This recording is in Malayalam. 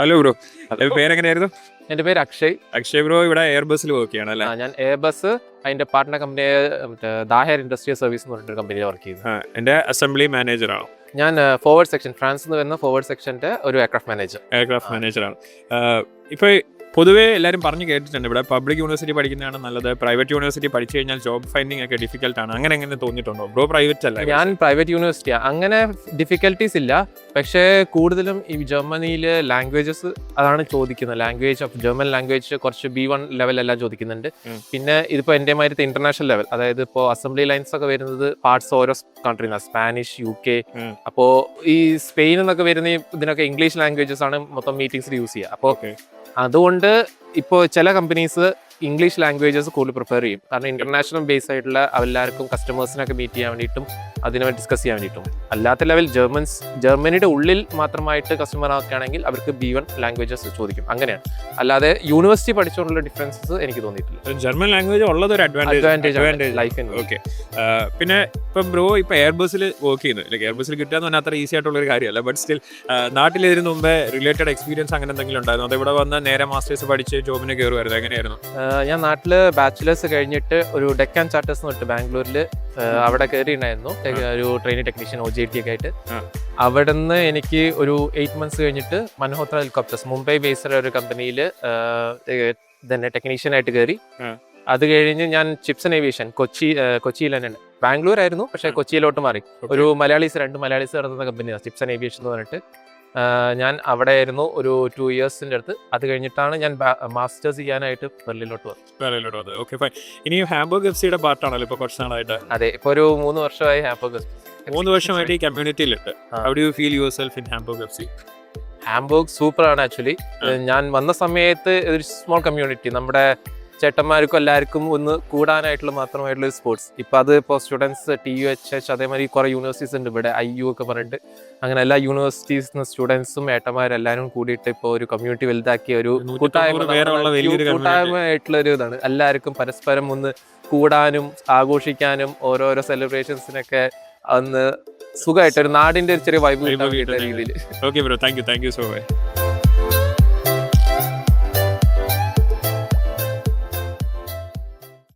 Hello bro, പേരെങ്ങനെയായിരുന്നു? എൻ്റെ പേര് അക്ഷയ്. അക്ഷയ് ബ്രോ ഇവിടെ എയർബസിൽ വർക്ക് ചെയ്യണം അല്ലേ? ഞാൻ എയർബസ് അതിന്റെ പാർട്ട്ണർ കമ്പനിയായ ദാഹർ ഇൻഡസ്ട്രിയൽ സർവീസ് എന്ന് പറഞ്ഞിട്ട് കമ്പനിയിൽ വർക്ക് ചെയ്യുന്നു. എൻ്റെ അസംബ്ലി മാനേജറാണ്. ഞാൻ ഫോർവേഡ് സെക്ഷൻ, ഫ്രാൻസിൽ നിന്ന് വരുന്ന ഫോർവേഡ് സെക്ഷൻ്റെ ഒരു എയർക്രാഫ്റ്റ് മാനേജറാണ്. ഇപ്പോൾ പൊതുവേ എല്ലാവരും പറഞ്ഞു കേട്ടിട്ടുണ്ട് ഇവിടെ പബ്ലിക് യൂണിവേഴ്സിറ്റി പഠിക്കുന്നതാണ് നല്ലത്, പ്രൈവറ്റ് യൂണിവേഴ്സിറ്റി പഠിച്ചു കഴിഞ്ഞാൽ ജോബ് ഫൈൻഡിങ് ഒക്കെ ഡിഫിക്കൽട്ടാണ്, അങ്ങനെ തോന്നിയിട്ടുണ്ടോ ബ്രോ? പ്രൈവറ്റ് അല്ല, ഞാൻ പ്രൈവറ്റ് യൂണിവേഴ്സിറ്റിയാണ്. അങ്ങനെ ഡിഫിക്കൽട്ടീസ് ഇല്ല, പക്ഷേ കൂടുതലും ഈ ജർമ്മനിയിൽ ലാംഗ്വേജസ് അതാണ് ചോദിക്കുന്നത്. ലാംഗ്വേജ് ഓഫ് ജർമ്മൻ ലാംഗ്വേജ് കുറച്ച് B1 ലെവലെല്ലാം ചോദിക്കുന്നുണ്ട്. പിന്നെ ഇതിപ്പോൾ എൻ്റെ മാതിരത്തെ ഇന്റർനാഷണൽ ലെവൽ, അതായത് ഇപ്പോൾ അസംബ്ലി ലൈൻസ് ഒക്കെ വരുന്നത് പാർട്സ് ഓരോ കൺട്രീനാണ്, സ്പാനിഷ്, UK. അപ്പോൾ ഈ സ്പെയിനിൽ നിന്നൊക്കെ വരുന്ന ഇതിനൊക്കെ ഇംഗ്ലീഷ് ലാംഗ്വേജസ് ആണ് മൊത്തം മീറ്റിംഗ്സിൽ യൂസ് ചെയ്യുക. അപ്പോൾ അതുകൊണ്ട് ഇപ്പോൾ ചില കമ്പനീസ് ഇംഗ്ലീഷ് ലാംഗ്വേജസ് കൂടുതൽ പ്രിഫർ ചെയ്യും. കാരണം ഇന്റർനാഷണൽ ബേസ് ആയിട്ടുള്ള എല്ലാവർക്കും കസ്റ്റമേഴ്സിനൊക്കെ മീറ്റ് ചെയ്യാൻ വേണ്ടിയിട്ടും അതിനുവേണ്ടി ഡിസ്കസ് ചെയ്യാൻ വേണ്ടിയിട്ടും. അല്ലാത്ത ലെവൽ ജർമ്മനിയുടെ ഉള്ളിൽ മാത്രമായിട്ട് കസ്റ്റമർ ആക്കുകയാണെങ്കിൽ അവർക്ക് B1 ലാംഗ്വേജസ് ചോദിക്കും. അങ്ങനെയാണ്, അല്ലാതെ യൂണിവേഴ്സിറ്റി പഠിച്ചുകൊണ്ടുള്ള ഡിഫറൻസസ് എനിക്ക് തോന്നിയിട്ടില്ല. ജർമ്മൻ ലാംഗ്വേജ് ഉള്ളത് ഒരു അഡ്വാൻറ്റേജ് ലൈഫിന്. ഓക്കെ, പിന്നെ ഇപ്പം ബ്രോ ഇപ്പോൾ എയർബസിൽ വർക്ക് ചെയ്യുന്നു, എയർബസിൽ കിട്ടുക എന്ന് പറഞ്ഞാൽ അത്ര ഈസി ആയിട്ടുള്ളൊരു കാര്യമല്ല. ബട്ട് സ്റ്റിൽ നാട്ടിലിതിന് മുമ്പേ റിലേറ്റഡ് എക്സ്പീരിയൻസ് അങ്ങനെ എന്തെങ്കിലും ഉണ്ടായിരുന്നു? അത് ഇവിടെ വന്ന് നേരെ മാസ്റ്റേഴ്സ് പഠിച്ച് ജോബിന് കയറുമായിരുന്നു, എങ്ങനെയായിരുന്നു? ഞാൻ നാട്ടിൽ ബാച്ചിലേഴ്സ് കഴിഞ്ഞിട്ട് ഒരു ഡെക്കാൻ ചാർട്ടേഴ്സ് എന്ന് പറഞ്ഞിട്ട് ബാംഗ്ലൂരിൽ അവിടെ കയറിയിട്ടുണ്ടായിരുന്നു, ഒരു ട്രെയിനിങ് ടെക്നീഷ്യൻ OJT ഒക്കെ ആയിട്ട്. അവിടെ നിന്ന് എനിക്ക് ഒരു 8 months കഴിഞ്ഞിട്ട് മൻഹോത്ര ഹെലികോപ്റ്റേഴ്സ് മുംബൈ ബേസ്ഡ് ഒരു കമ്പനിയിൽ തന്നെ ടെക്നീഷ്യൻ ആയിട്ട് കയറി. അത് കഴിഞ്ഞ് ഞാൻ ചിപ്സൺ ഏവിയേഷൻ കൊച്ചിയിൽ തന്നെ, ബാംഗ്ലൂർ ആയിരുന്നു പക്ഷേ കൊച്ചിയിലോട്ട് മാറി. ഒരു രണ്ട് മലയാളീസ് നടത്തുന്ന കമ്പനിയാണ് ചിപ്സൺ ഏവിയേഷൻ എന്ന് പറഞ്ഞിട്ട്. ഞാൻ അവിടെ ആയിരുന്നു ഒരു 2 yearsന്റെ അടുത്ത്. അത് കഴിഞ്ഞിട്ടാണ് ഞാൻ മാസ്റ്റേഴ്സ് ചെയ്യാനായിട്ട് ബെർലിനിലോട്ട് വന്നത്. Okay, fine. ഇനി ഹാംബർഗ് FC യുടെ പാർട്ടാണല്ലോ ഇപ്പോൾ കുറച്ച് നാളായിട്ട്? അതെ, ഇപ്പോൾ ഒരു 3 വർഷമായി ഹാംബർഗ്. 3 വർഷമായിട്ട് ഈ കമ്മ്യൂണിറ്റിയിലുണ്ട്. How do you feel yourself in Hamburg FC? Hamburg സൂപ്പറാണ് ആക്ച്വലി. ഞാൻ വന്ന സമയത്ത് ഒരു സ്മോൾ കമ്മ്യൂണിറ്റി, നമ്മുടെ ചേട്ടന്മാർക്കും എല്ലാവർക്കും ഒന്ന് കൂടാനായിട്ടുള്ള മാത്രമായിട്ടുള്ള ഒരു സ്പോർട്സ്. ഇപ്പം അത് ഇപ്പോൾ സ്റ്റുഡൻസ് TUHH അതേമാതിരി കുറേ യൂണിവേഴ്സിറ്റീസ് ഉണ്ട് ഇവിടെ, IU ഒക്കെ പറഞ്ഞിട്ട്. അങ്ങനെ എല്ലാ യൂണിവേഴ്സിറ്റീസ് സ്റ്റുഡൻസും ഏട്ടന്മാരെല്ലാവരും കൂടിയിട്ട് ഇപ്പോൾ ഒരു കമ്മ്യൂണിറ്റി വലുതാക്കിയ ഒരു കൂട്ടായ്മയായിട്ടുള്ള ഒരു ഇതാണ്. എല്ലാവർക്കും പരസ്പരം ഒന്ന് കൂടാനും ആഘോഷിക്കാനും ഓരോരോ സെലിബ്രേഷൻസിനൊക്കെ അന്ന് സുഖമായിട്ട് ഒരു നാടിൻ്റെ ഒരു ചെറിയ വൈബ് കിട്ടാൻ രീതിയിൽ. Okay bro, thank you so much.